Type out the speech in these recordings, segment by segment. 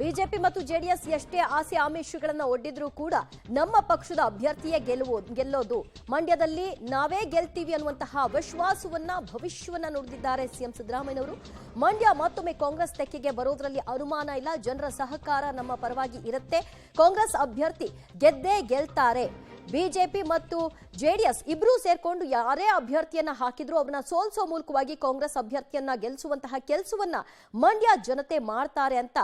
BJP ಮತ್ತು JDS ಎಷ್ಟೇ ಆಸೆ ಆಮಿಷಗಳನ್ನ ಒಡ್ಡಿದ್ರೂ ಕೂಡ ನಮ್ಮ ಪಕ್ಷದ ಅಭ್ಯರ್ಥಿಯೇ ಗೆಲ್ಲೋದು, ಮಂಡ್ಯದಲ್ಲಿ ನಾವೇ ಗೆಲ್ತೀವಿ ಅನ್ನುವಂತಹ ವಿಶ್ವಾಸವನ್ನ ಭವಿಷ್ಯವನ್ನ ನುಡಿದಿದ್ದಾರೆ ಸಿಎಂ ಸಿದ್ದರಾಮಯ್ಯನವರು. ಮಂಡ್ಯ ಮತ್ತೊಮ್ಮೆ ಕಾಂಗ್ರೆಸ್ ತೆಕ್ಕೆಗೆ ಬರೋದ್ರಲ್ಲಿ ಅನುಮಾನ ಇಲ್ಲ. ಜನರ ಸಹಕಾರ ನಮ್ಮ ಪರವಾಗಿ ಇರುತ್ತೆ. ಕಾಂಗ್ರೆಸ್ ಅಭ್ಯರ್ಥಿ ಗೆದ್ದೇ ಗೆಲ್ತಾರೆ. ಬಿಜೆಪಿ ಮತ್ತು ಜೆಡಿಎಸ್ ಇಬ್ರು ಸೇರ್ಕೊಂಡು ಯಾರೇ ಅಭ್ಯರ್ಥಿಯನ್ನ ಹಾಕಿದ್ರು ಅವನ್ನ ಸೋಲ್ಸೋ ಮೂಲಕವಾಗಿ ಕಾಂಗ್ರೆಸ್ ಅಭ್ಯರ್ಥಿಯನ್ನ ಗೆಲ್ಲಿಸುವಂತಹ ಕೆಲಸವನ್ನ ಮಂಡ್ಯ ಜನತೆ ಮಾಡ್ತಾರೆ ಅಂತ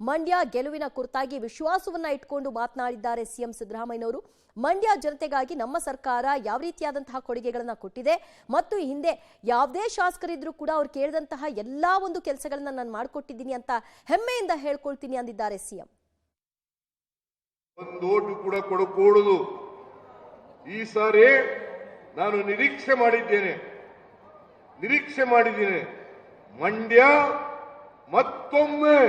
ಮಂಡ್ಯ ಗೆಲುವಿನ ಕುರಿತಾಗಿ ವಿಶ್ವಾಸವನ್ನ ಇಟ್ಕೊಂಡು ಮಾತನಾಡಿದ್ದಾರೆ ಸಿಎಂ ಸಿದ್ದರಾಮಯ್ಯನವರು. ಮಂಡ್ಯ ಜನತೆಗಾಗಿ ನಮ್ಮ ಸರ್ಕಾರ ಯಾವ ರೀತಿಯಾದಂತಹ ಕೊಡುಗೆಗಳನ್ನ ಕೊಟ್ಟಿದೆ ಮತ್ತು ಹಿಂದೆ ಯಾವುದೇ ಶಾಸಕರಿದ್ರು ಕೂಡ ಅವ್ರು ಕೇಳಿದಂತಹ ಎಲ್ಲಾ ಒಂದು ಕೆಲಸಗಳನ್ನ ನಾನು ಮಾಡಿಕೊಟ್ಟಿದ್ದೀನಿ ಅಂತ ಹೆಮ್ಮೆಯಿಂದ ಹೇಳ್ಕೊಳ್ತೀನಿ ಅಂದಿದ್ದಾರೆ ಸಿಎಂ. ಒಂದು ಓಟು ಕೂಡ ಕೊಡಕೂಡದು. ಈ ಸಾರಿ ನಾನು ನಿರೀಕ್ಷೆ ಮಾಡಿದ್ದೇನೆ ಮಂಡ್ಯ ಮತ್ತೊಮ್ಮೆ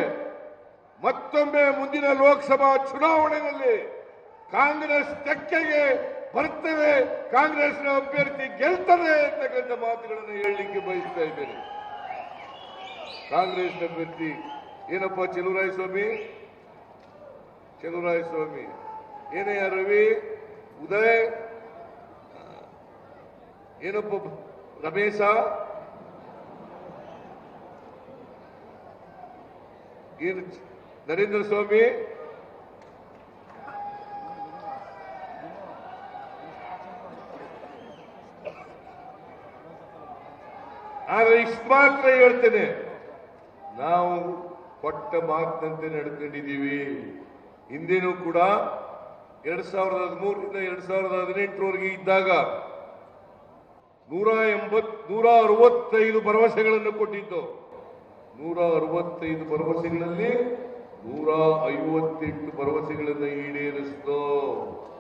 ಮುಂದಿನ ಲೋಕಸಭಾ ಚುನಾವಣೆಯಲ್ಲಿ ಕಾಂಗ್ರೆಸ್ ತೆಕ್ಕೆಗೆ ಬರ್ತವೆ, ಕಾಂಗ್ರೆಸ್ನ ಅಭ್ಯರ್ಥಿ ಗೆಲ್ತದೆ ಅಂತಕ್ಕಂಥ ಮಾತುಗಳನ್ನು ಹೇಳಲಿಕ್ಕೆ ಬಯಸ್ತಾ ಇದ್ದೇನೆ. ಕಾಂಗ್ರೆಸ್ ಅಭ್ಯರ್ಥಿ ಏನಪ್ಪ ಚೆಲುವರಾಯ ಸ್ವಾಮಿ ಏನಯ್ಯ ರವಿ ಉದಯ್ ಏನಪ್ಪ ರಮೇಶ ಏನು ನರೇಂದ್ರ ಸ್ವಾಮಿ ಆದ್ರೆ ಇಷ್ಟು ಮಾತ್ರ ಹೇಳ್ತೇನೆ, ನಾವು ಕೊಟ್ಟ ಮಾತಿನಂತೆ ನಡ್ಕೊಂಡಿದ್ದೀವಿ. ಹಿಂದೇನೂ ಕೂಡ 2013ರಿಂದ 2018ರವರೆಗೆ ಇದ್ದಾಗ 165 ಭರವಸೆಗಳನ್ನು ಕೊಟ್ಟಿದ್ದು. 165 ಭರವಸೆಗಳಲ್ಲಿ 158 ಭರವಸೆಗಳನ್ನು ಈಡೇರಿಸಿತು.